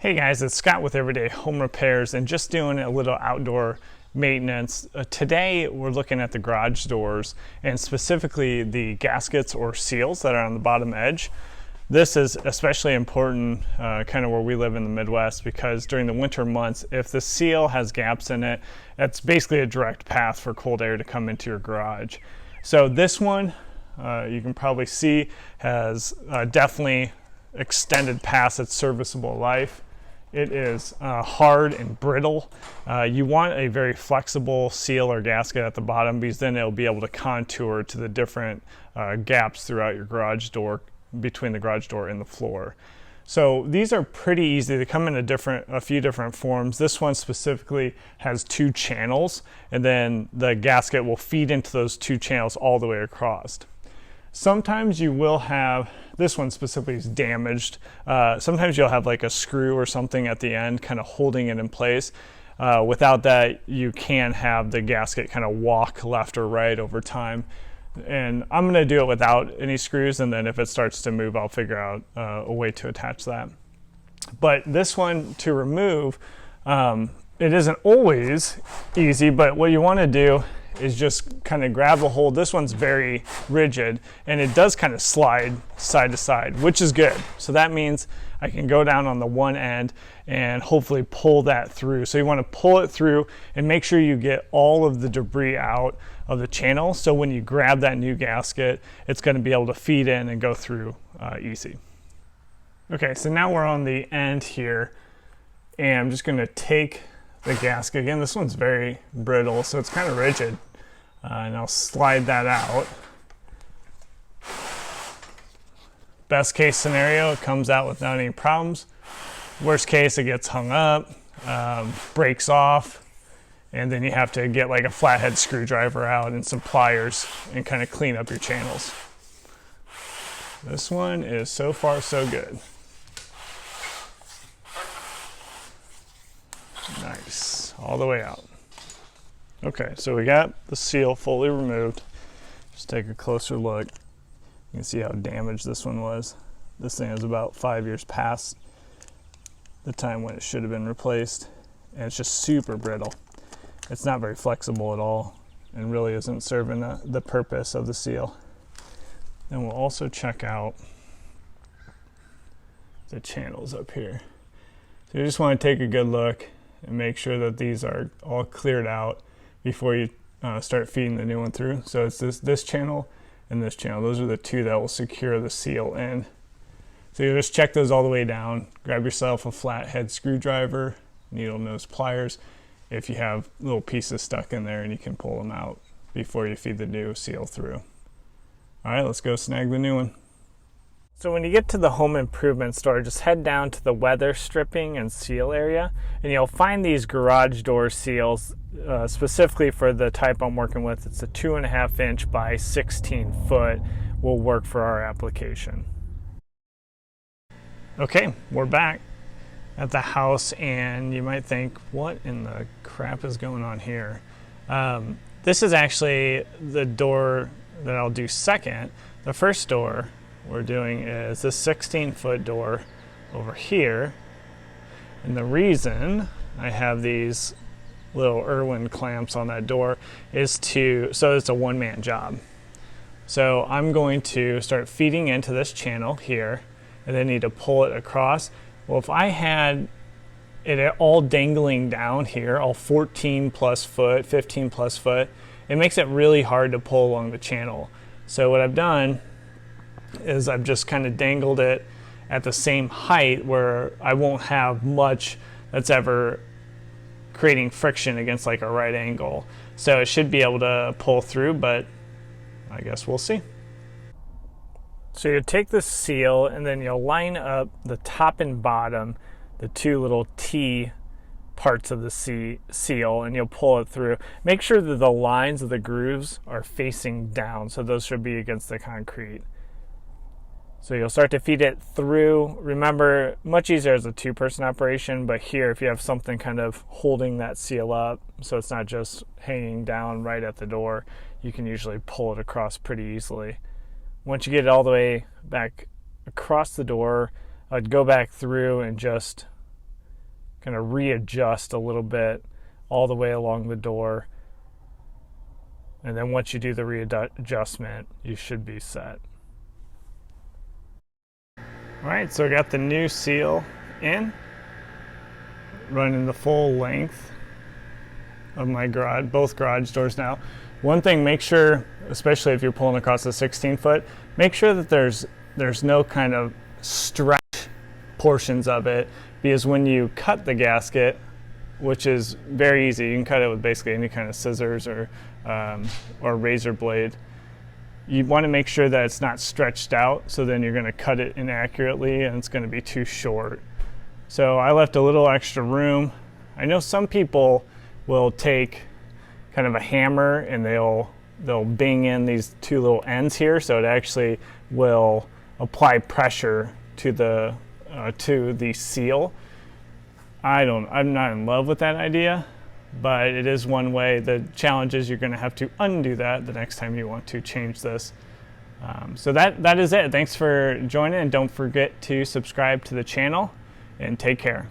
Hey guys, it's Scott with Everyday Home Repairs and just doing a little outdoor maintenance. Today we're looking at the garage doors and specifically the gaskets or seals that are on the bottom edge. This is especially important kind of where we live in the Midwest, because during the winter months, if the seal has gaps in it, that's basically a direct path for cold air to come into your garage. So this one, you can probably see, has definitely extended past its serviceable life. It is hard and brittle. You want a very flexible seal or gasket at the bottom, because then it'll be able to contour to the different gaps throughout your garage door, between the garage door and the floor. So these are pretty easy. They come in a few different forms. This one specifically has 2 channels, and then the gasket will feed into those 2 channels all the way across. Sometimes you will have, this one specifically is damaged. Sometimes you'll have like a screw or something at the end kind of holding it in place. Without that, you can have the gasket kind of walk left or right over time. And I'm going to do it without any screws, and then if it starts to move, I'll figure out a way to attach that. But this one to remove, it isn't always easy, but what you want to do is just kind of grab a hold. This one's very rigid and it does kind of slide side to side, which is good. So that means I can go down on the one end and hopefully pull that through. So you want to pull it through and make sure you get all of the debris out of the channel. So when you grab that new gasket, it's going to be able to feed in and go through easy. Okay, so now we're on the end here, and I'm just going to take the gasket. Again, this one's very brittle, so it's kind of rigid. And I'll slide that out. Best case scenario, it comes out without any problems. Worst case, it gets hung up, breaks off, and then you have to get like a flathead screwdriver out and some pliers and kind of clean up your channels. This one is so far so good. Nice, all the way out. Okay, so we got the seal fully removed. Just take a closer look. You can see how damaged this one was. This thing is about 5 years past the time when it should have been replaced, and it's just super brittle. It's not very flexible at all and really isn't serving the purpose of the seal. Then we'll also check out the channels up here. So you just want to take a good look and make sure that these are all cleared out before you start feeding the new one through. So it's this channel and this channel. Those are the 2 that will secure the seal in. So you just check those all the way down. Grab yourself a flathead screwdriver, needle nose pliers, if you have little pieces stuck in there, and you can pull them out before you feed the new seal through. All right, let's go snag the new one. So when you get to the home improvement store, just head down to the weather stripping and seal area, and you'll find these garage door seals, specifically for the type I'm working with. It's a 2.5 inch by 16 foot, will work for our application. Okay, we're back at the house, and you might think, what in the crap is going on here? This is actually the door that I'll do second. The first door we're doing is this 16-foot door over here, and the reason I have these little Irwin clamps on that door is so it's a one-man job. So I'm going to start feeding into this channel here, and then need to pull it across. Well, if I had it all dangling down here, all 14 plus foot, 15 plus foot, it makes it really hard to pull along the channel. So what I've done is I've just kind of dangled it at the same height where I won't have much that's ever creating friction against like a right angle. So it should be able to pull through, but I guess we'll see. So you take the seal and then you'll line up the top and bottom, the 2 little T parts of the seal, and you'll pull it through. Make sure that the lines of the grooves are facing down, so those should be against the concrete. So you'll start to feed it through. Remember, much easier as a 2-person operation, but here if you have something kind of holding that seal up so it's not just hanging down right at the door, you can usually pull it across pretty easily. Once you get it all the way back across the door, I'd go back through and just kind of readjust a little bit all the way along the door. And then once you do the readjustment, you should be set. All right, so I got the new seal in, running the full length of my garage, both garage doors now. One thing, make sure, especially if you're pulling across a 16-foot, make sure that there's no kind of stretch portions of it, because when you cut the gasket, which is very easy, you can cut it with basically any kind of scissors or razor blade. You want to make sure that it's not stretched out, so then you're going to cut it inaccurately and it's going to be too short. So I left a little extra room. I know some people will take kind of a hammer and they'll bang in these two little ends here, so it actually will apply pressure to the seal. I'm not in love with that idea, but it is one way. The challenge is you're going to have to undo that the next time you want to change this. So that is it. Thanks for joining, and don't forget to subscribe to the channel, and take care.